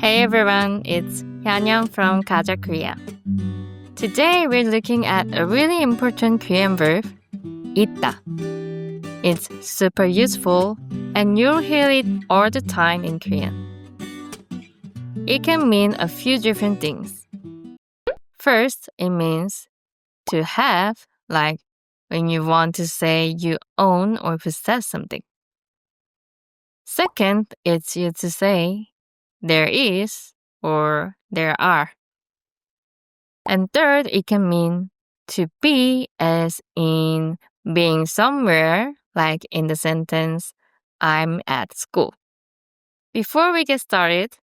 Hey everyone, it's Hyunyoung from KajaKorea. Today we're looking at a really important Korean verb, 있다. It's super useful and you'll hear it all the time in Korean. It can mean a few different things. First, it means to have, like when you want to say you own or possess something. Second, it's used to say there is or there are. And third, it can mean to be, as in being somewhere, like in the sentence, I'm at school. Before we get started,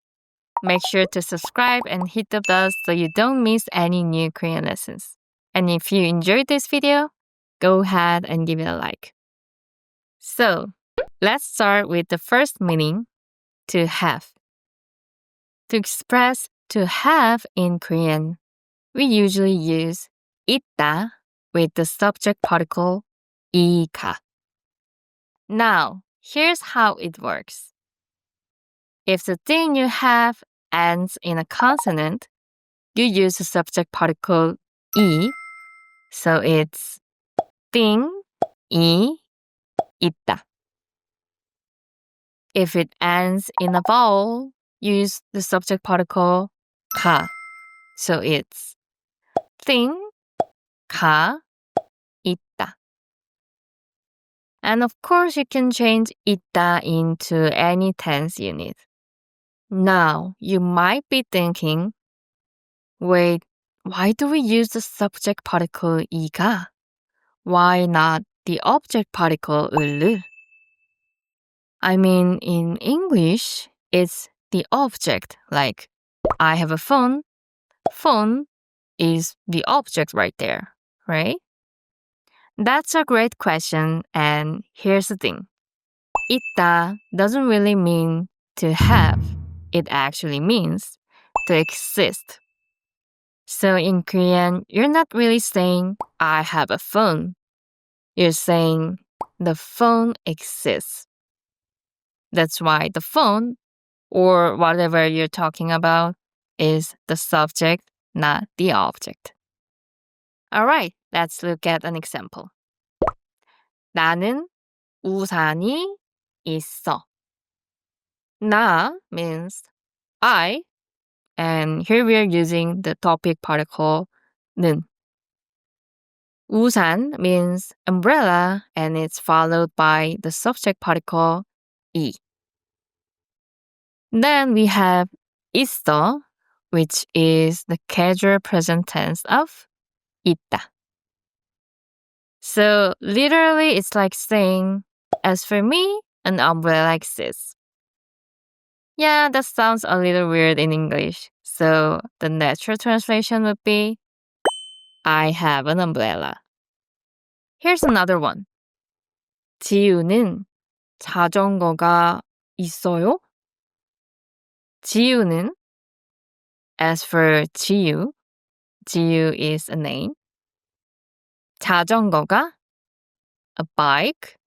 make sure to subscribe and hit the bell so you don't miss any new Korean lessons. And if you enjoyed this video, go ahead and give it a like. So, let's start with the first meaning, to have. To express to have in Korean, we usually use 있다 with the subject particle 이가. Now, here's how it works. If the thing you have ends in a consonant, you use the subject particle 이, so it's 띵이 있다. If it ends in a vowel, use the subject particle 가, so it's 띵가 있다. And of course, you can change 있다 into any tense you need. Now, you might be thinking, wait, why do we use the subject particle 이가? Why not the object particle 을을? I mean, in English, it's the object, like I have a phone. Phone is the object right there, right? That's a great question, and here's the thing. 있다 doesn't really mean to have. It actually means to exist. So in Korean, you're not really saying, I have a phone. You're saying, the phone exists. That's why the phone, or whatever you're talking about, is the subject, not the object. Alright, let's look at an example. 나는 우산이 있어. 나 means I, and here we are using the topic particle 는. 우산 means umbrella, and it's followed by the subject particle 이. Then we have 있어, which is the casual present tense of 있다. So literally, it's like saying, as for me, an umbrella exists. Yeah, that sounds a little weird in English. So the natural translation would be, I have an umbrella. Here's another one. 지우는 자전거가 있어요? 지우는, as for 지우, 지우 is a name. 자전거가, a bike.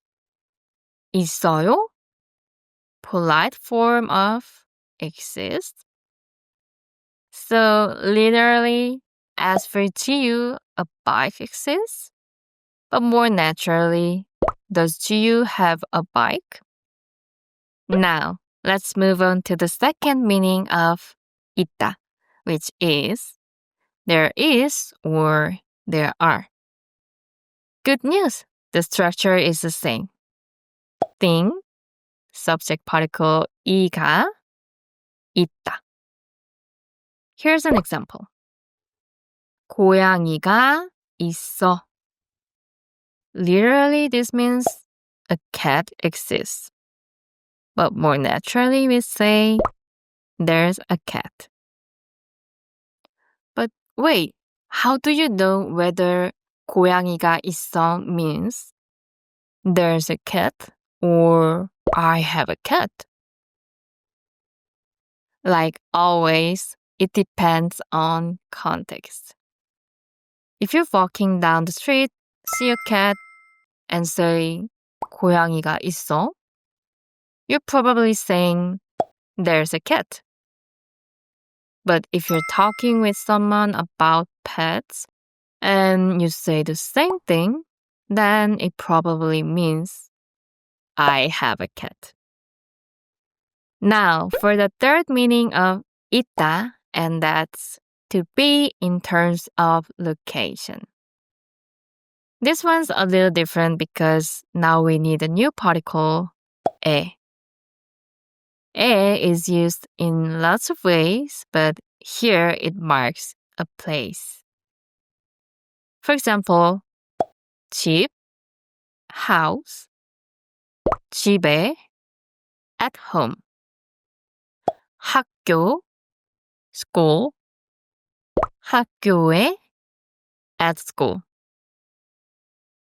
있어요, polite form of exist. So literally, as for 지우, a bike exists. But more naturally, does 지우 have a bike? Now, let's move on to the second meaning of 있다, which is there is or there are. Good news! The structure is the same. thing, subject particle 이가 있다. Here's an example. 고양이가 있어. Literally, this means a cat exists. But more naturally, we say there's a cat. But wait, how do you know whether 고양이가 있어 means there's a cat or I have a cat? Like always, it depends on context. If you're walking down the street, see a cat, and say, 고양이가 있어, you're probably saying, there's a cat. But if you're talking with someone about pets and you say the same thing, then it probably means I have a cat. Now, for the third meaning of 있다, and that's to be in terms of location. This one's a little different because now we need a new particle, 에. 에 is used in lots of ways, but here it marks a place. For example, 집, house, 집에, at home. 학교, school, 학교에, at school.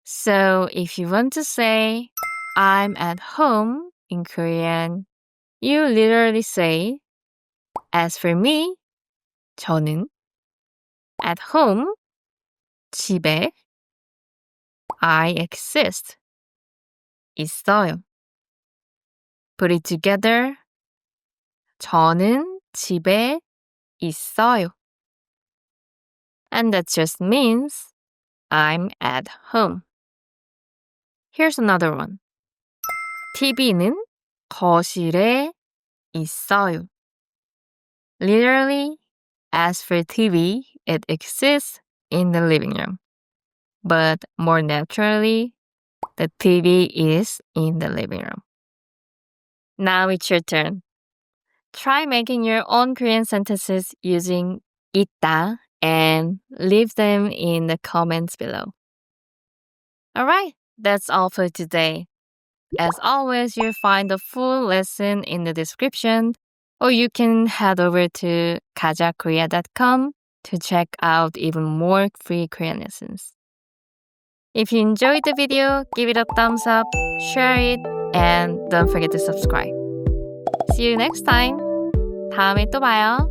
So if you want to say I'm at home in Korean, you literally say as for me, 저는 at home, 집에 I exist, 있어요. Put it together, 저는 집에 있어요. And that just means I'm at home. Here's another one. TV는 거실에 있어요. Literally, as for TV, it exists in the living room. But more naturally, the TV is in the living room. Now it's your turn. Try making your own Korean sentences using 있다 and leave them in the comments below. Alright, that's all for today. As always, you'll find the full lesson in the description, or you can head over to KajaKorea.com to check out even more free Korean lessons. If you enjoyed the video, give it a thumbs up, share it, and don't forget to subscribe. See you next time. 다음에 또 봐요.